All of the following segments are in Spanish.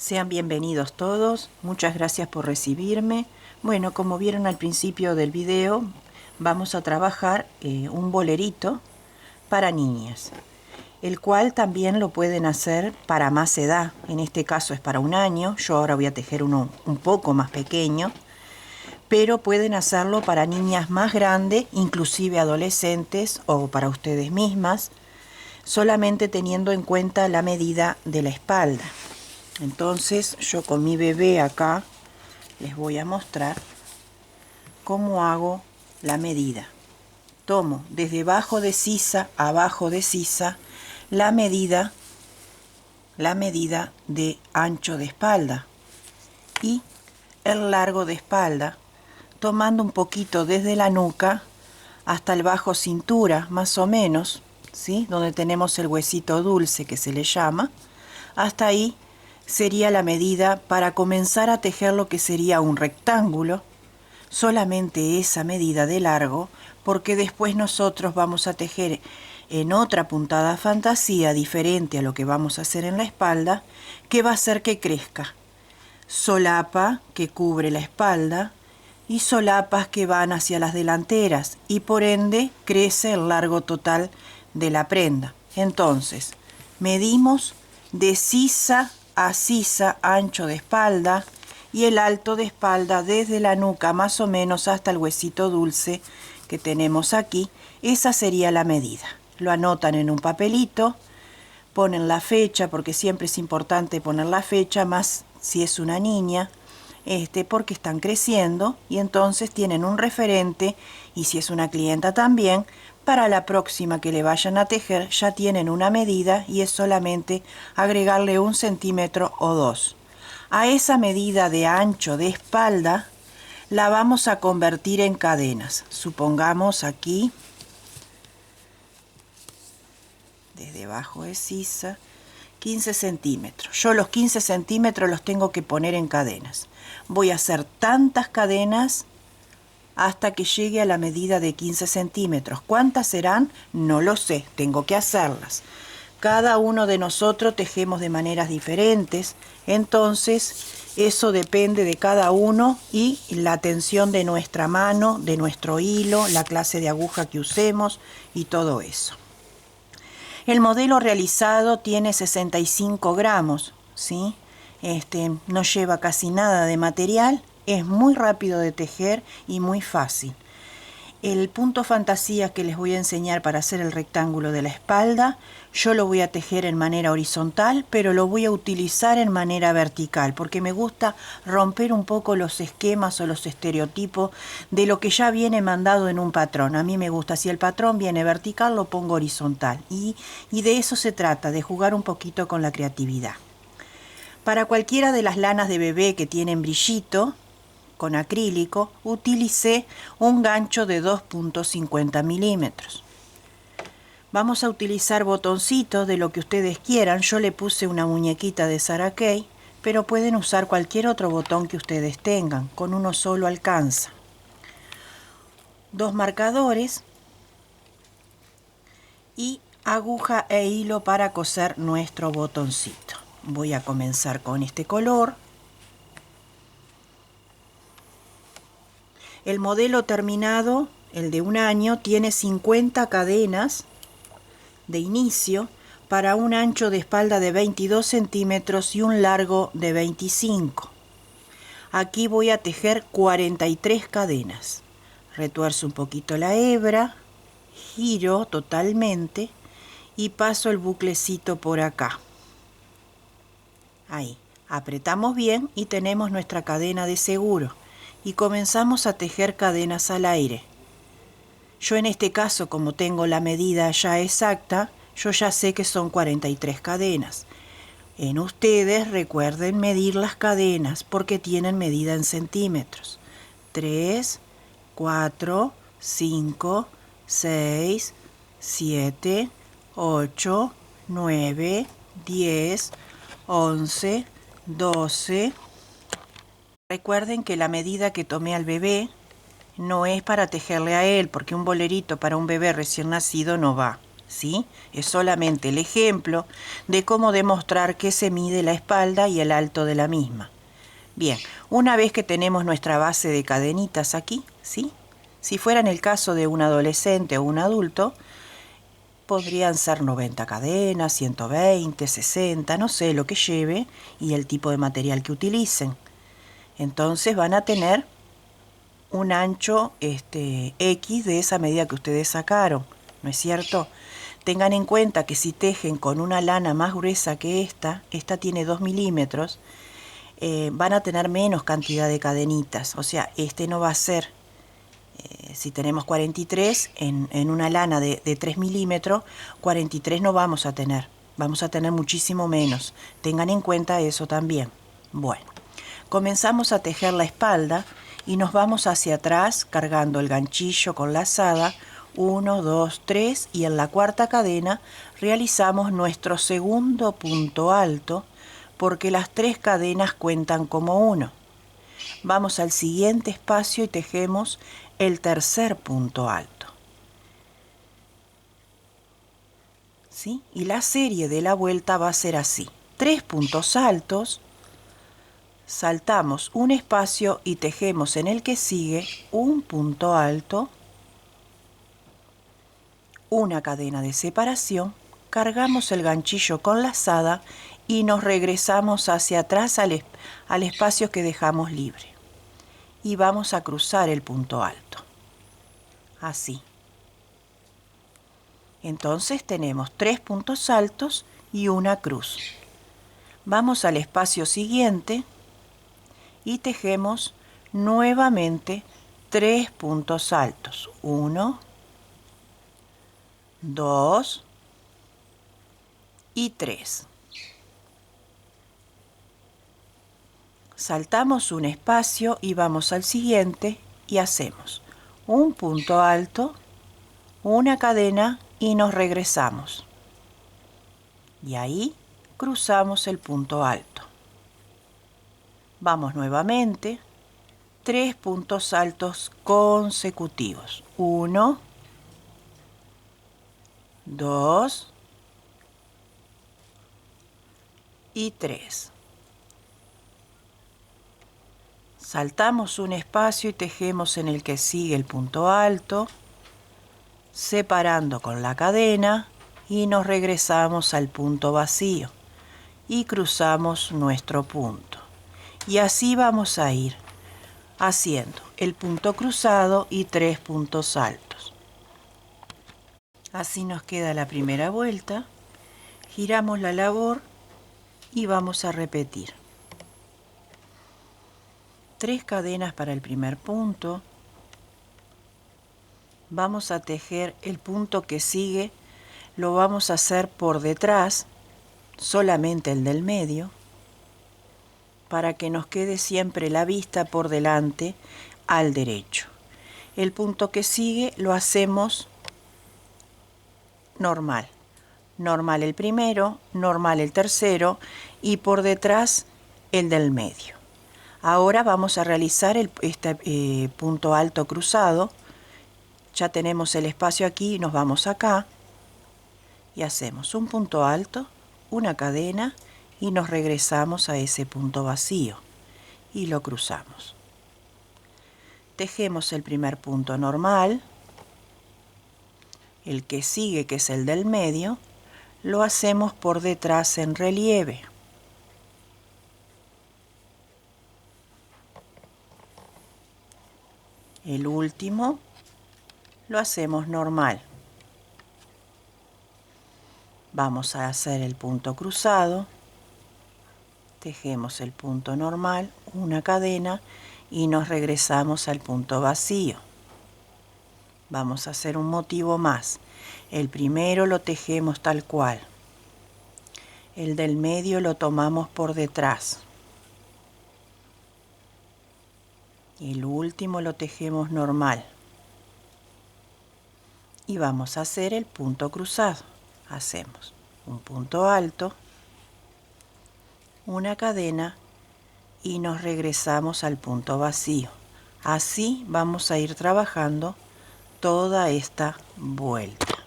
Sean bienvenidos todos, muchas gracias por recibirme. Bueno, como vieron al principio del video, vamos a trabajar un bolerito para niñas, el cual también lo pueden hacer para más edad. En este caso es para 1 año, yo ahora voy a tejer uno un poco más pequeño, pero pueden hacerlo para niñas más grandes, inclusive adolescentes o para ustedes mismas, solamente teniendo en cuenta la medida de la espalda. Entonces yo con mi bebé acá les voy a mostrar cómo hago la medida. Tomo desde abajo de sisa a abajo de sisa la medida de ancho de espalda y el largo de espalda, tomando un poquito desde la nuca hasta el bajo cintura, más o menos, ¿sí? Donde tenemos el huesito dulce que se le llama. Hasta ahí sería la medida para comenzar a tejer lo que sería un rectángulo, solamente esa medida de largo, porque después nosotros vamos a tejer en otra puntada fantasía diferente a lo que vamos a hacer en la espalda, que va a hacer que crezca. Solapa que cubre la espalda y solapas que van hacia las delanteras y por ende crece el largo total de la prenda. Entonces, medimos de sisa a sisa ancho de espalda y el alto de espalda desde la nuca más o menos hasta el huesito dulce que tenemos aquí. Esa sería la medida. Lo anotan en un papelito, ponen la fecha, porque siempre es importante poner la fecha, más si es una niña, porque están creciendo y entonces tienen un referente, y si es una clienta también, para la próxima que le vayan a tejer ya tienen una medida y es solamente agregarle 1 centímetro o 2. A esa medida de ancho de espalda la vamos a convertir en cadenas. Supongamos aquí, desde abajo de sisa, 15 centímetros. Yo los 15 centímetros los tengo que poner en cadenas. Voy a hacer tantas cadenas hasta que llegue a la medida de 15 centímetros. ¿Cuántas serán? No lo sé, tengo que hacerlas. Cada uno de nosotros tejemos de maneras diferentes, entonces eso depende de cada uno y la tensión de nuestra mano, de nuestro hilo, la clase de aguja que usemos y todo eso. El modelo realizado tiene 65 gramos, ¿sí? No lleva casi nada de material, es muy rápido de tejer y muy fácil. El punto fantasía que les voy a enseñar para hacer el rectángulo de la espalda, yo lo voy a tejer en manera horizontal, pero lo voy a utilizar en manera vertical, porque me gusta romper un poco los esquemas o los estereotipos de lo que ya viene mandado en un patrón. A mí me gusta, si el patrón viene vertical, lo pongo horizontal. Y de eso se trata, de jugar un poquito con la creatividad. Para cualquiera de las lanas de bebé que tienen brillito, con acrílico, utilicé un gancho de 2.50 milímetros. Vamos a utilizar botoncitos de lo que ustedes quieran. Yo le puse una muñequita de Sarah Kay, pero pueden usar cualquier otro botón que ustedes tengan, con uno solo alcanza. 2 marcadores y aguja e hilo para coser nuestro botoncito. Voy a comenzar con este color. El modelo terminado, el de 1 año, tiene 50 cadenas de inicio para un ancho de espalda de 22 centímetros y un largo de 25. Aquí voy a tejer 43 cadenas. Retuerzo un poquito la hebra, giro totalmente y paso el buclecito por acá. Ahí, apretamos bien y tenemos nuestra cadena de seguro. Y comenzamos a tejer cadenas al aire. Yo en este caso, como tengo la medida ya exacta, yo ya sé que son 43 cadenas. En ustedes recuerden medir las cadenas porque tienen medida en centímetros. 3, 4, 5, 6, 7, 8, 9, 10, 11, 12... Recuerden que la medida que tomé al bebé no es para tejerle a él, porque un bolerito para un bebé recién nacido no va. ¿sí? Es solamente el ejemplo de cómo demostrar que se mide la espalda y el alto de la misma. Bien, una vez que tenemos nuestra base de cadenitas aquí, ¿sí? Si fuera en el caso de un adolescente o un adulto, podrían ser 90 cadenas, 120, 60, no sé, lo que lleve y el tipo de material que utilicen. Entonces van a tener un ancho X de esa medida que ustedes sacaron, ¿no es cierto? Tengan en cuenta que si tejen con una lana más gruesa que esta tiene 2 milímetros, van a tener menos cantidad de cadenitas. O sea, no va a ser, si tenemos 43 en una lana de 3 milímetros, 43 no vamos a tener muchísimo menos. Tengan en cuenta eso también. Bueno, comenzamos a tejer la espalda y nos vamos hacia atrás cargando el ganchillo con lazada, 1, 2, 3, y en la cuarta cadena realizamos nuestro segundo punto alto porque las 3 cadenas cuentan como 1. Vamos al siguiente espacio y tejemos el tercer punto alto. ¿Sí? Y la serie de la vuelta va a ser así: 3 puntos altos, saltamos un espacio y tejemos en el que sigue un punto alto, una cadena de separación, cargamos el ganchillo con lazada y nos regresamos hacia atrás al espacio que dejamos libre. Y vamos a cruzar el punto alto. Así. Entonces tenemos 3 puntos altos y una cruz. Vamos al espacio siguiente y tejemos nuevamente 3 puntos altos. 1, 2 y 3. Saltamos un espacio y vamos al siguiente y hacemos un punto alto, una cadena y nos regresamos. Y ahí cruzamos el punto alto. Vamos nuevamente, 3 puntos altos consecutivos. 1, 2 y 3. Saltamos un espacio y tejemos en el que sigue el punto alto, separando con la cadena y nos regresamos al punto vacío y cruzamos nuestro punto. Y así vamos a ir haciendo el punto cruzado y 3 puntos altos. Así nos queda la primera vuelta. Giramos la labor y vamos a repetir. 3 cadenas para el primer punto. Vamos a tejer el punto que sigue, lo vamos a hacer por detrás, solamente el del medio, para que nos quede siempre la vista por delante al derecho. El punto que sigue lo hacemos normal. Normal el primero, normal el tercero y por detrás el del medio. Ahora vamos a realizar este punto alto cruzado. Ya tenemos el espacio aquí, nos vamos acá y hacemos un punto alto, una cadena y nos regresamos a ese punto vacío y lo cruzamos. Tejemos el primer punto normal, el que sigue, que es el del medio, lo hacemos por detrás en relieve. El último lo hacemos normal. Vamos a hacer el punto cruzado, tejemos el punto normal, una cadena y nos regresamos al punto vacío. Vamos a hacer un motivo más. El primero lo tejemos tal cual. El del medio lo tomamos por detrás. El último lo tejemos normal. Y vamos a hacer el punto cruzado. Hacemos un punto alto, una cadena y nos regresamos al punto vacío. Así vamos a ir trabajando toda esta vuelta.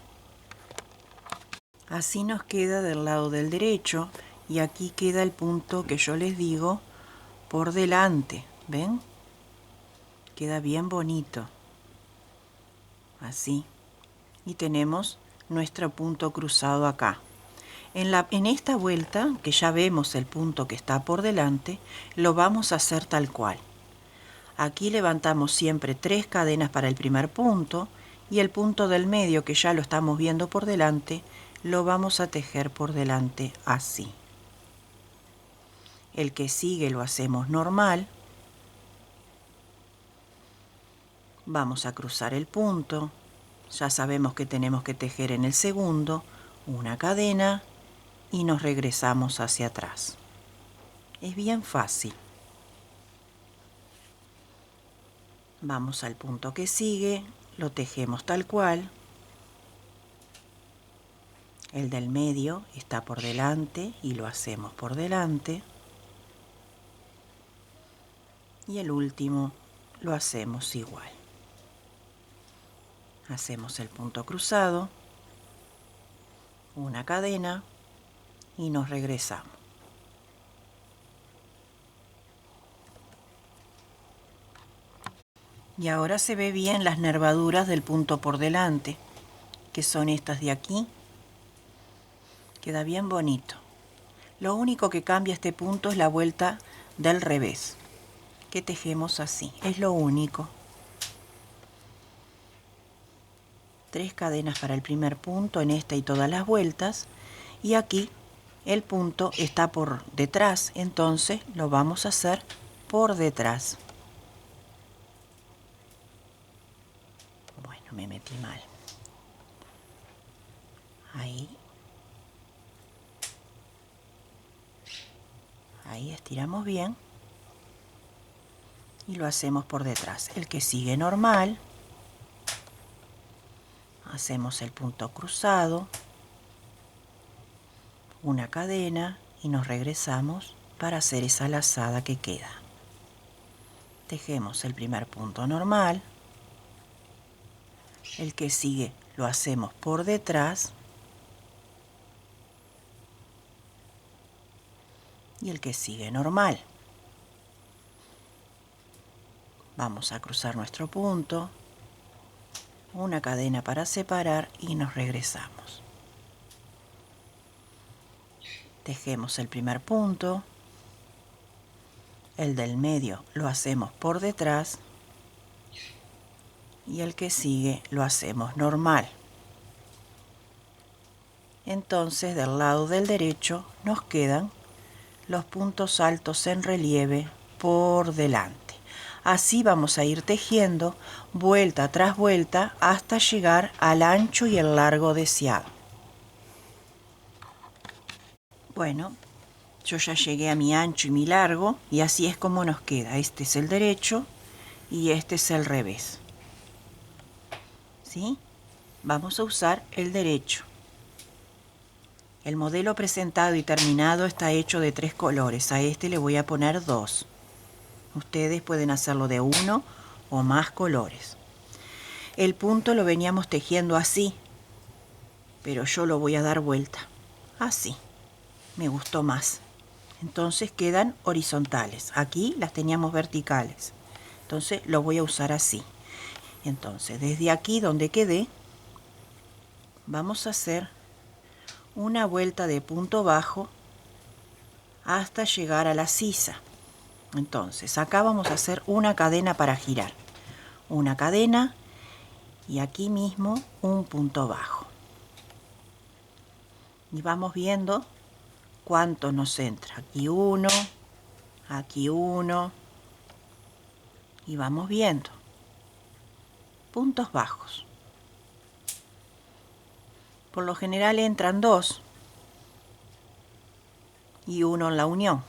Así nos queda del lado del derecho y aquí queda el punto que yo les digo por delante, ¿ven? Queda bien bonito, así. Y tenemos nuestro punto cruzado acá. En esta vuelta, que ya vemos el punto que está por delante, lo vamos a hacer tal cual. Aquí levantamos siempre 3 cadenas para el primer punto y el punto del medio, que ya lo estamos viendo por delante, lo vamos a tejer por delante así. El que sigue lo hacemos normal. Vamos a cruzar el punto. Ya sabemos que tenemos que tejer en el segundo una cadena y nos regresamos hacia atrás. Es bien fácil. Vamos al punto que sigue, lo tejemos tal cual. El del medio está por delante y lo hacemos por delante. Y el último lo hacemos igual. Hacemos el punto cruzado, una cadena y nos regresamos. Y ahora se ve bien las nervaduras del punto por delante, que son estas de aquí. Queda bien bonito. Lo único que cambia este punto es la vuelta del revés, que tejemos así, es lo único. 3 cadenas para el primer punto en esta y todas las vueltas, y aquí el punto está por detrás, entonces lo vamos a hacer por detrás. Bueno, me metí mal. Ahí estiramos bien y lo hacemos por detrás. El que sigue normal, hacemos el punto cruzado, una cadena y nos regresamos para hacer esa lazada que queda. Tejemos el primer punto normal, el que sigue lo hacemos por detrás y el que sigue normal. Vamos a cruzar nuestro punto, una cadena para separar y nos regresamos. Tejemos el primer punto, el del medio lo hacemos por detrás y el que sigue lo hacemos normal. Entonces del lado del derecho nos quedan los puntos altos en relieve por delante. Así vamos a ir tejiendo vuelta tras vuelta hasta llegar al ancho y el largo deseado. Bueno, yo ya llegué a mi ancho y mi largo y así es como nos queda. Este es el derecho y este es el revés. ¿Sí? Vamos a usar el derecho. El modelo presentado y terminado está hecho de 3 colores. A este le voy a poner 2. Ustedes pueden hacerlo de 1 o más colores. El punto lo veníamos tejiendo así, pero yo lo voy a dar vuelta. Así. Me gustó más. Entonces quedan horizontales. Aquí las teníamos verticales. Entonces lo voy a usar así. Entonces desde aquí donde quedé, vamos a hacer una vuelta de punto bajo hasta llegar a la sisa. Entonces acá vamos a hacer una cadena para girar. Una cadena y aquí mismo un punto bajo. Y vamos viendo cuánto nos entra. Aquí uno y vamos viendo puntos bajos. Por lo general entran 2 y 1 en la unión.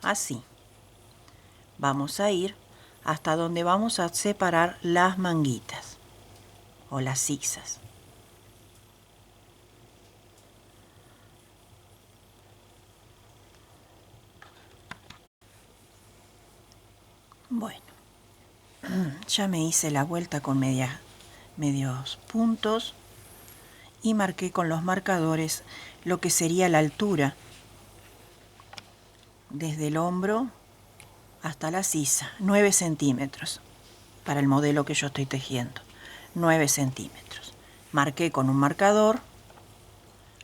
Así. Vamos a ir hasta donde vamos a separar las manguitas o las sisas. Bueno, ya me hice la vuelta con medios puntos y marqué con los marcadores lo que sería la altura desde el hombro hasta la sisa, 9 centímetros para el modelo que yo estoy tejiendo, 9 centímetros. Marqué con un marcador,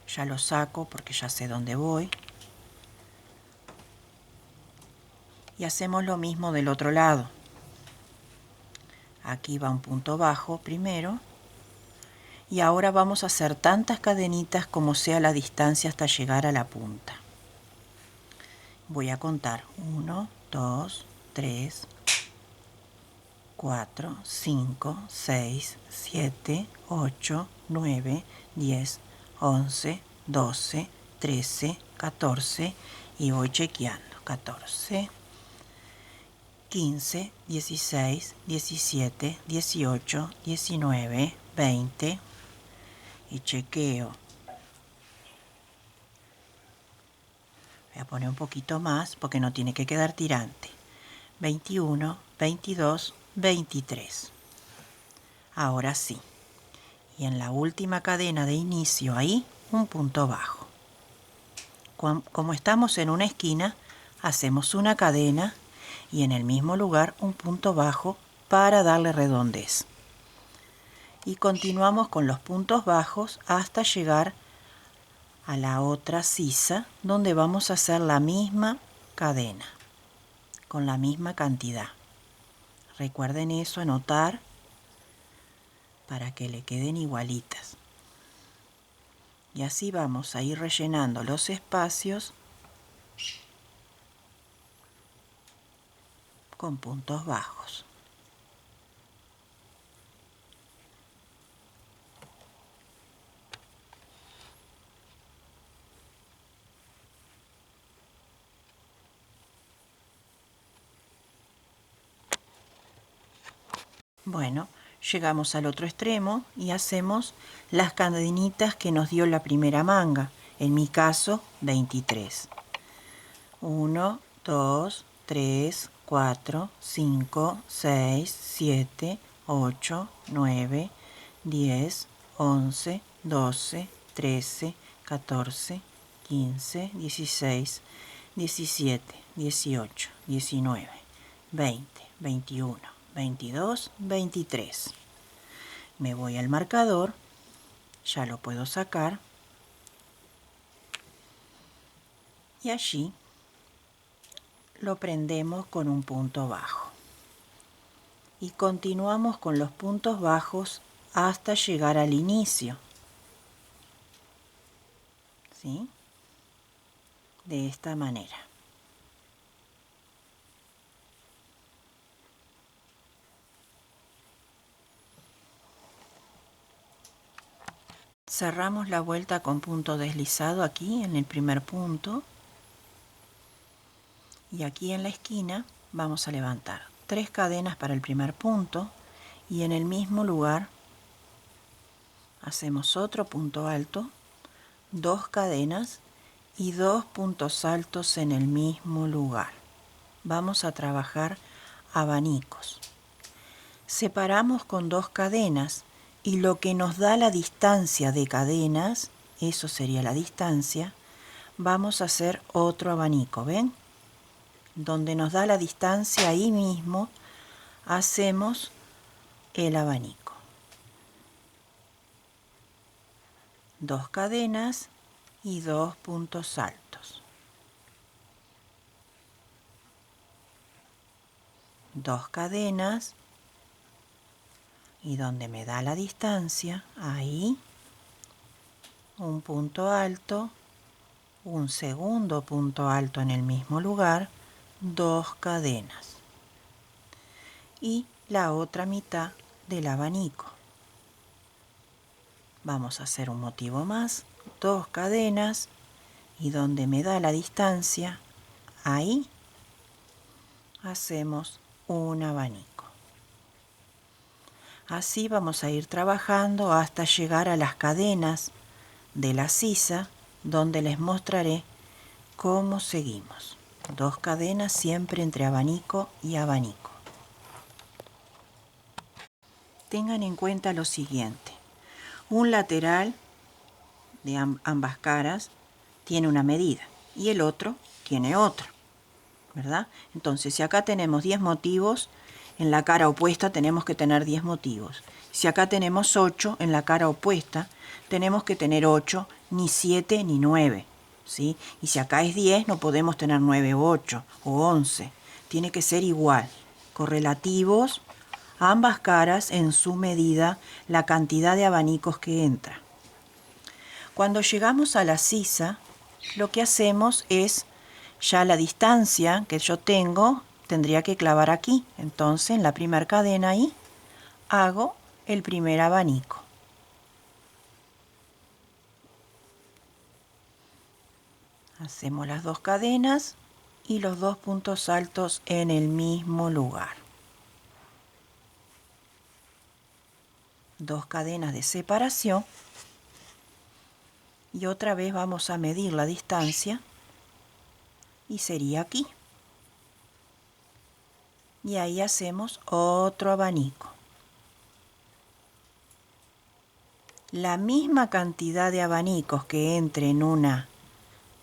ya lo saco porque ya sé dónde voy. Y hacemos lo mismo del otro lado. Aquí va un punto bajo primero. Y ahora vamos a hacer tantas cadenitas como sea la distancia hasta llegar a la punta. Voy a contar 1, 2, 3, 4, 5, 6, 7, 8, 9, 10, 11, 12, 13, 14 y voy chequeando. 14, 15, 16, 17, 18, 19, 20 y chequeo. Voy a poner un poquito más porque no tiene que quedar tirante. 21, 22, 23. Ahora sí. Y en la última cadena de inicio ahí, un punto bajo. Como estamos en una esquina, hacemos una cadena y en el mismo lugar un punto bajo para darle redondez. Y continuamos con los puntos bajos hasta llegar a la otra sisa donde vamos a hacer la misma cadena con la misma cantidad. Recuerden eso, anotar para que le queden igualitas. Y así vamos a ir rellenando los espacios con puntos bajos. Bueno, llegamos al otro extremo y hacemos las cadenitas que nos dio la primera manga, en mi caso 23. 1, 2, 3, 4, 5, 6, 7, 8, 9, 10, 11, 12, 13, 14, 15, 16, 17, 18, 19, 20, 21, 22, 23. Me voy al marcador, ya lo puedo sacar y allí lo prendemos con un punto bajo. Y continuamos con los puntos bajos hasta llegar al inicio. ¿Sí? De esta manera. Cerramos la vuelta con punto deslizado aquí en el primer punto. Y aquí en la esquina vamos a levantar 3 cadenas para el primer punto y en el mismo lugar hacemos otro punto alto, 2 cadenas y 2 puntos altos en el mismo lugar. Vamos a trabajar abanicos. Separamos con 2 cadenas y lo que nos da la distancia de cadenas, eso sería la distancia, vamos a hacer otro abanico, ¿ven? Donde nos da la distancia ahí mismo hacemos el abanico. 2 cadenas y 2 puntos altos. 2 cadenas y donde me da la distancia, ahí un punto alto, un segundo punto alto en el mismo lugar, 2 cadenas y la otra mitad del abanico. Vamos a hacer un motivo más, 2 cadenas y donde me da la distancia, ahí hacemos un abanico. Así vamos a ir trabajando hasta llegar a las cadenas de la sisa, donde les mostraré cómo seguimos. 2 cadenas siempre entre abanico y abanico. Tengan en cuenta lo siguiente: un lateral de ambas caras tiene una medida y el otro tiene otra, ¿verdad? Entonces, si acá tenemos 10 motivos, en la cara opuesta tenemos que tener 10 motivos. Si acá tenemos 8, en la cara opuesta tenemos que tener 8, ni 7 ni 9, ¿sí? Y si acá es 10, no podemos tener 9 o 8 o 11. Tiene que ser igual, correlativos, ambas caras en su medida, la cantidad de abanicos que entra. Cuando llegamos a la sisa, lo que hacemos es, ya la distancia que yo tengo, tendría que clavar aquí. Entonces, en la primera cadena ahí, hago el primer abanico. Hacemos las 2 cadenas y los 2 puntos altos en el mismo lugar. 2 cadenas de separación. Y otra vez vamos a medir la distancia y sería aquí. Y ahí hacemos otro abanico. La misma cantidad de abanicos que entre en una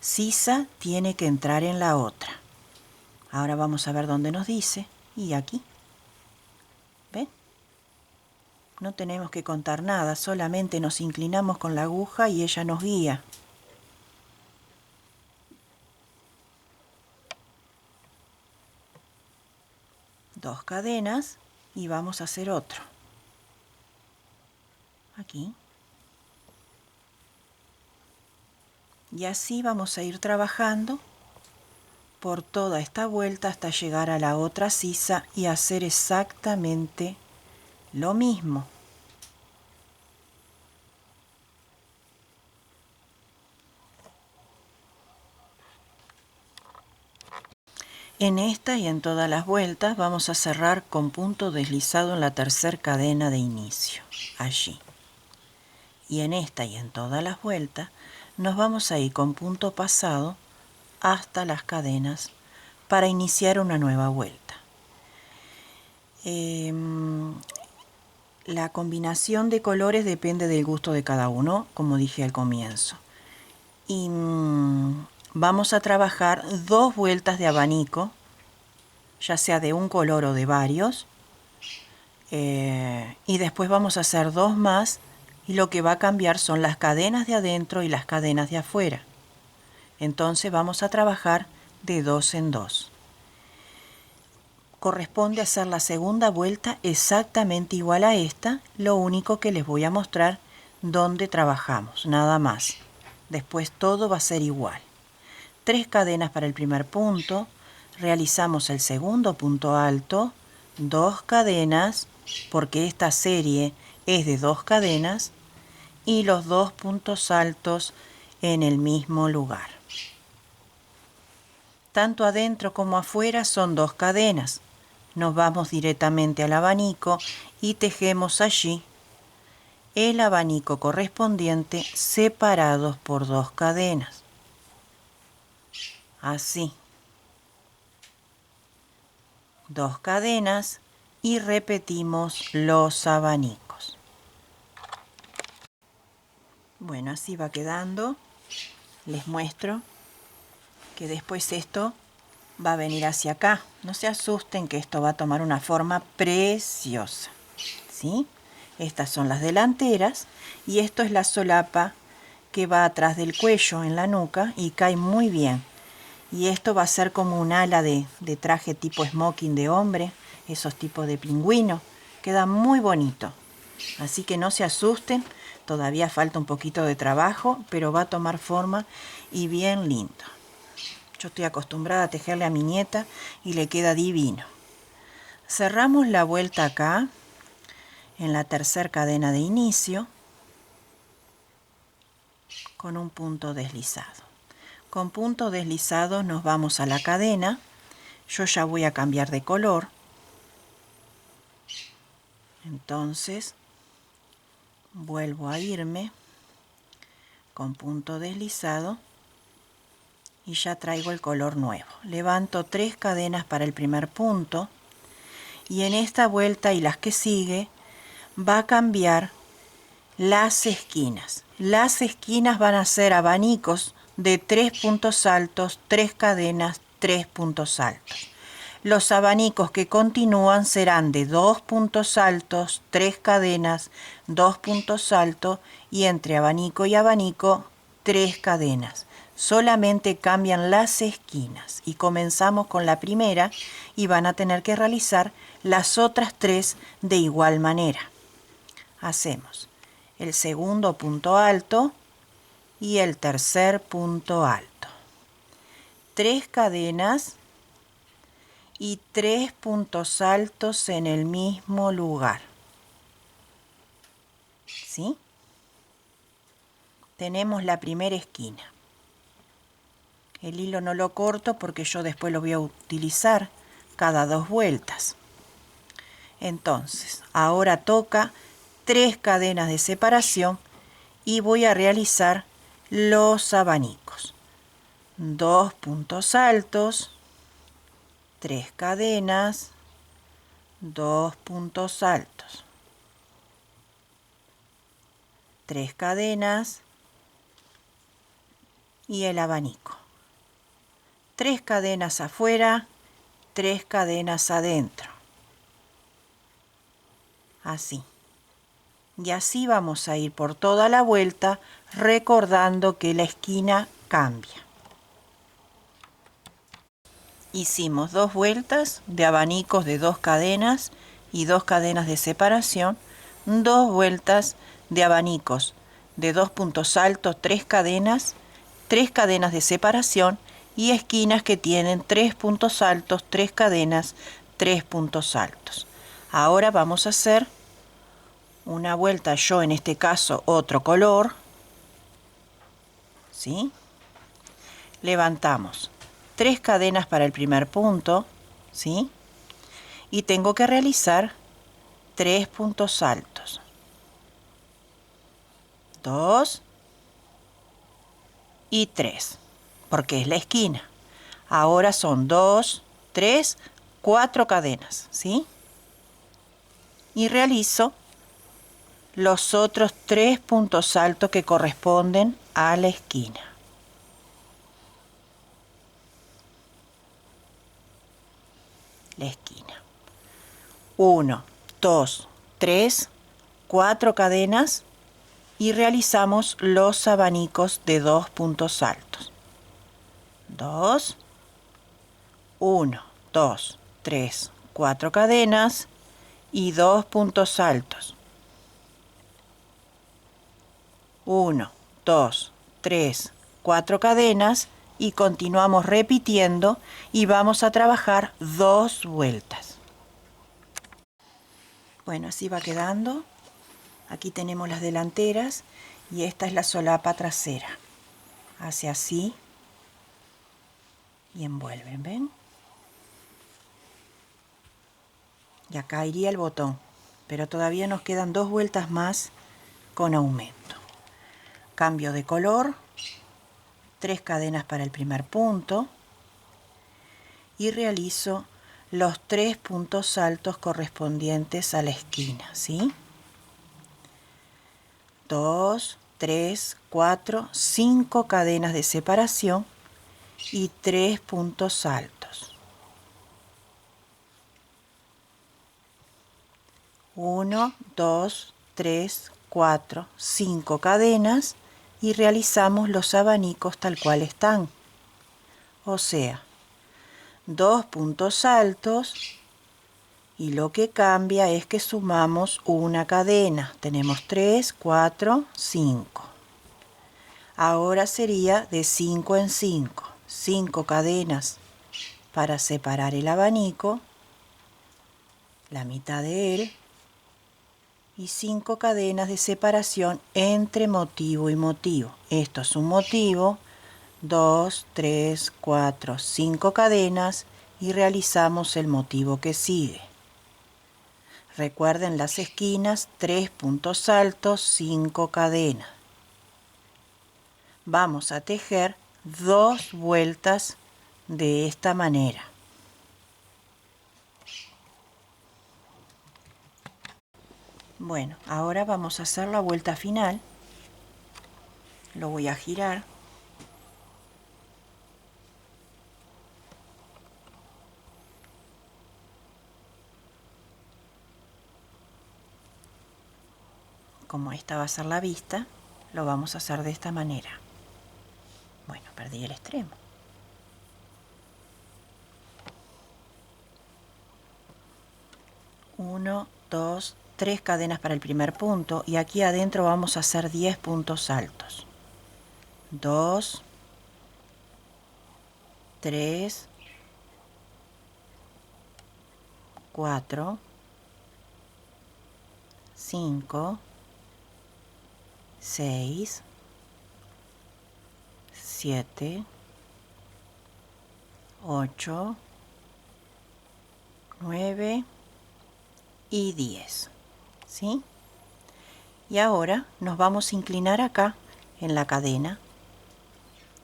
sisa tiene que entrar en la otra. Ahora vamos a ver dónde nos dice. Y aquí. ¿Ven? No tenemos que contar nada, solamente nos inclinamos con la aguja y ella nos guía. Dos cadenas y vamos a hacer otro. Aquí. Y así vamos a ir trabajando por toda esta vuelta hasta llegar a la otra sisa y hacer exactamente lo mismo. En esta y en todas las vueltas vamos a cerrar con punto deslizado en la tercera cadena de inicio, allí. Y en esta y en todas las vueltas nos vamos a ir con punto pasado hasta las cadenas para iniciar una nueva vuelta. La combinación de colores depende del gusto de cada uno, como dije al comienzo. Y vamos a trabajar 2 vueltas de abanico, ya sea de un color o de varios, y después vamos a hacer 2 más, y lo que va a cambiar son las cadenas de adentro y las cadenas de afuera. Entonces vamos a trabajar de 2 en 2. Corresponde hacer la segunda vuelta exactamente igual a esta, lo único que les voy a mostrar dónde trabajamos, nada más. Después todo va a ser igual. 3 cadenas para el primer punto, realizamos el segundo punto alto, 2 cadenas, porque esta serie es de 2 cadenas, y los 2 puntos altos en el mismo lugar. Tanto adentro como afuera son 2 cadenas. Nos vamos directamente al abanico y tejemos allí el abanico correspondiente separados por 2 cadenas. Así. 2 cadenas y repetimos los abanicos. Bueno, así va quedando. Les muestro que después esto va a venir hacia acá. No se asusten que esto va a tomar una forma preciosa, ¿sí? Estas son las delanteras y esto es la solapa que va atrás del cuello en la nuca y cae muy bien. Y esto va a ser como un ala de traje tipo smoking de hombre, esos tipos de pingüino. Queda muy bonito. Así que no se asusten, todavía falta un poquito de trabajo, pero va a tomar forma y bien lindo. Yo estoy acostumbrada a tejerle a mi nieta y le queda divino. Cerramos la vuelta acá, en la tercera cadena de inicio, con un punto deslizado. Con punto deslizado nos vamos a la cadena. Yo ya voy a cambiar de color. Entonces, vuelvo a irme con punto deslizado. Y ya traigo el color nuevo. Levanto 3 cadenas para el primer punto y en esta vuelta y las que sigue va a cambiar las esquinas. Las esquinas van a ser abanicos de 3 puntos altos, 3 cadenas, 3 puntos altos. Los abanicos que continúan serán de 2 puntos altos, 3 cadenas, 2 puntos altos y entre abanico y abanico 3 cadenas. Solamente cambian las esquinas y comenzamos con la primera y van a tener que realizar las otras 3 de igual manera. Hacemos el segundo punto alto y el tercer punto alto. 3 cadenas y 3 puntos altos en el mismo lugar. ¿Sí? Tenemos la primera esquina. El hilo no lo corto porque yo después lo voy a utilizar cada 2 vueltas. Entonces, ahora toca 3 cadenas de separación y voy a realizar los abanicos. 2 puntos altos, 3 cadenas, 2 puntos altos, 3 cadenas y el abanico. 3 cadenas afuera, 3 cadenas adentro. Así. Y así vamos a ir por toda la vuelta recordando que la esquina cambia. Hicimos 2 vueltas de abanicos de 2 cadenas y 2 cadenas de separación, 2 vueltas de abanicos de 2 puntos altos, 3 cadenas de separación y esquinas que tienen 3 puntos altos, 3 cadenas, 3 puntos altos. Ahora vamos a hacer una vuelta, yo en este caso otro color, ¿sí? Levantamos 3 cadenas para el primer punto, ¿sí? Y tengo que realizar 3 puntos altos. 2 y 3, porque es la esquina. Ahora son 2, 3, 4 cadenas, ¿sí? Y realizo los otros 3 puntos altos que corresponden a la esquina. La esquina. 1, 2, 3, 4 cadenas y realizamos los abanicos de 2 puntos altos. 2, 1, 2, 3, 4 cadenas y 2 puntos altos. 1, 2, 3, 4 cadenas y continuamos repitiendo y vamos a trabajar 2 vueltas. Bueno, así va quedando. Aquí tenemos las delanteras y esta es la solapa trasera. Hace así y envuelven, ¿ven? Y acá iría el botón, pero todavía nos quedan 2 vueltas más con aumento. Cambio de color, 3 cadenas para el primer punto y realizo los 3 puntos altos correspondientes a la esquina, ¿sí? 2, 3, 4, 5 cadenas de separación y 3 puntos altos. 1, 2, 3, 4, 5 cadenas y realizamos los abanicos tal cual están. O sea, 2 puntos altos y lo que cambia es que sumamos una cadena. Tenemos 3, 4, 5. Ahora sería de 5 en 5. 5 cadenas para separar el abanico, la mitad de él, y 5 cadenas de separación entre motivo y motivo. Esto es un motivo, 2, 3, 4, 5 cadenas y realizamos el motivo que sigue. Recuerden las esquinas, 3 puntos altos, 5 cadenas. Vamos a tejer 2 vueltas de esta manera. Bueno, ahora vamos a hacer la vuelta final. Lo voy a girar. Como esta va a ser la vista, lo vamos a hacer de esta manera. Bueno, perdí el extremo. Uno, dos, tres cadenas para el primer punto y aquí adentro vamos a hacer 10 puntos altos. 2, 3, 4, 5, 6, 7, 8, 9 y 10. ¿Sí? Y ahora nos vamos a inclinar acá en la cadena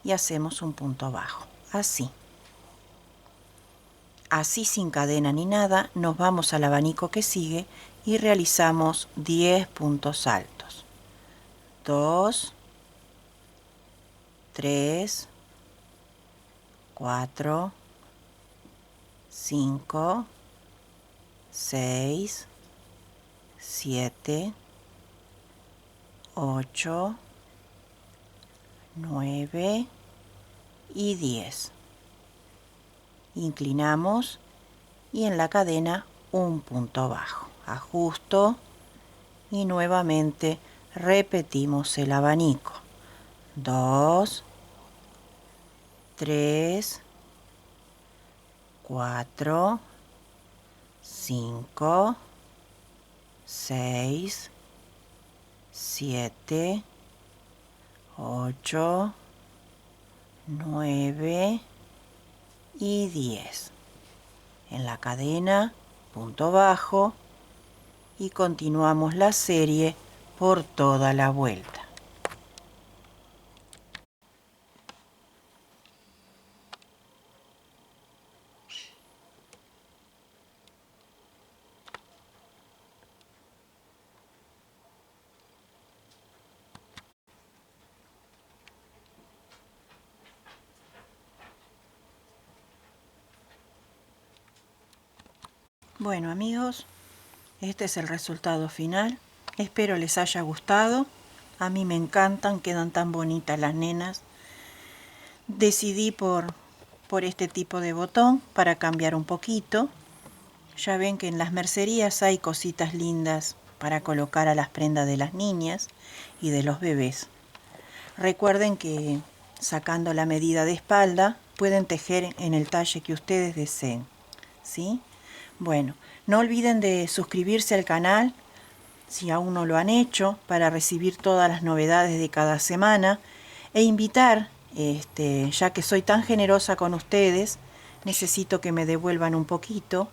y hacemos un punto bajo. Así. Así sin cadena ni nada, nos vamos al abanico que sigue y realizamos 10 puntos altos. 2, 3, 4, 5, 6, 7, 8, 9 y 10. Inclinamos y en la cadena un punto bajo. Ajusto y nuevamente repetimos el abanico. 2, 3, 4, 5, 6, 7, 8, 9 y 10. En la cadena, punto bajo y continuamos la serie por toda la vuelta. Bueno amigos, este es el resultado final. Espero les haya gustado. A mí me encantan, quedan tan bonitas las nenas. Decidí por este tipo de botón para cambiar un poquito. Ya ven que en las mercerías hay cositas lindas para colocar a las prendas de las niñas y de los bebés. Recuerden que sacando la medida de espalda pueden tejer en el talle que ustedes deseen, ¿sí? Bueno, no olviden de suscribirse al canal si aún no lo han hecho para recibir todas las novedades de cada semana e invitar, ya que soy tan generosa con ustedes, necesito que me devuelvan un poquito,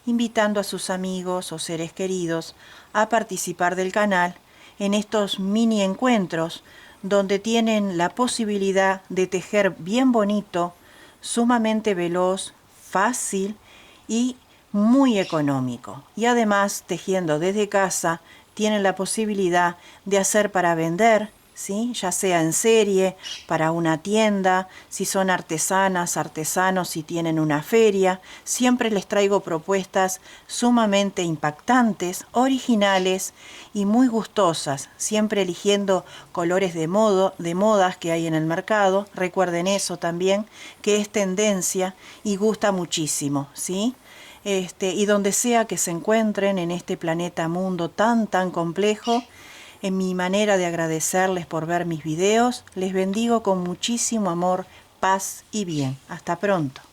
invitando a sus amigos o seres queridos a participar del canal en estos mini encuentros donde tienen la posibilidad de tejer bien bonito, sumamente veloz, fácil y muy económico. Y además, tejiendo desde casa, tienen la posibilidad de hacer para vender, ¿sí? Ya sea en serie, para una tienda, si son artesanas, artesanos, si tienen una feria. Siempre les traigo propuestas sumamente impactantes, originales y muy gustosas, siempre eligiendo colores de modas que hay en el mercado. Recuerden eso también, que es tendencia y gusta muchísimo, ¿sí? Y donde sea que se encuentren en este planeta mundo tan complejo, en mi manera de agradecerles por ver mis videos, les bendigo con muchísimo amor, paz y bien. Hasta pronto.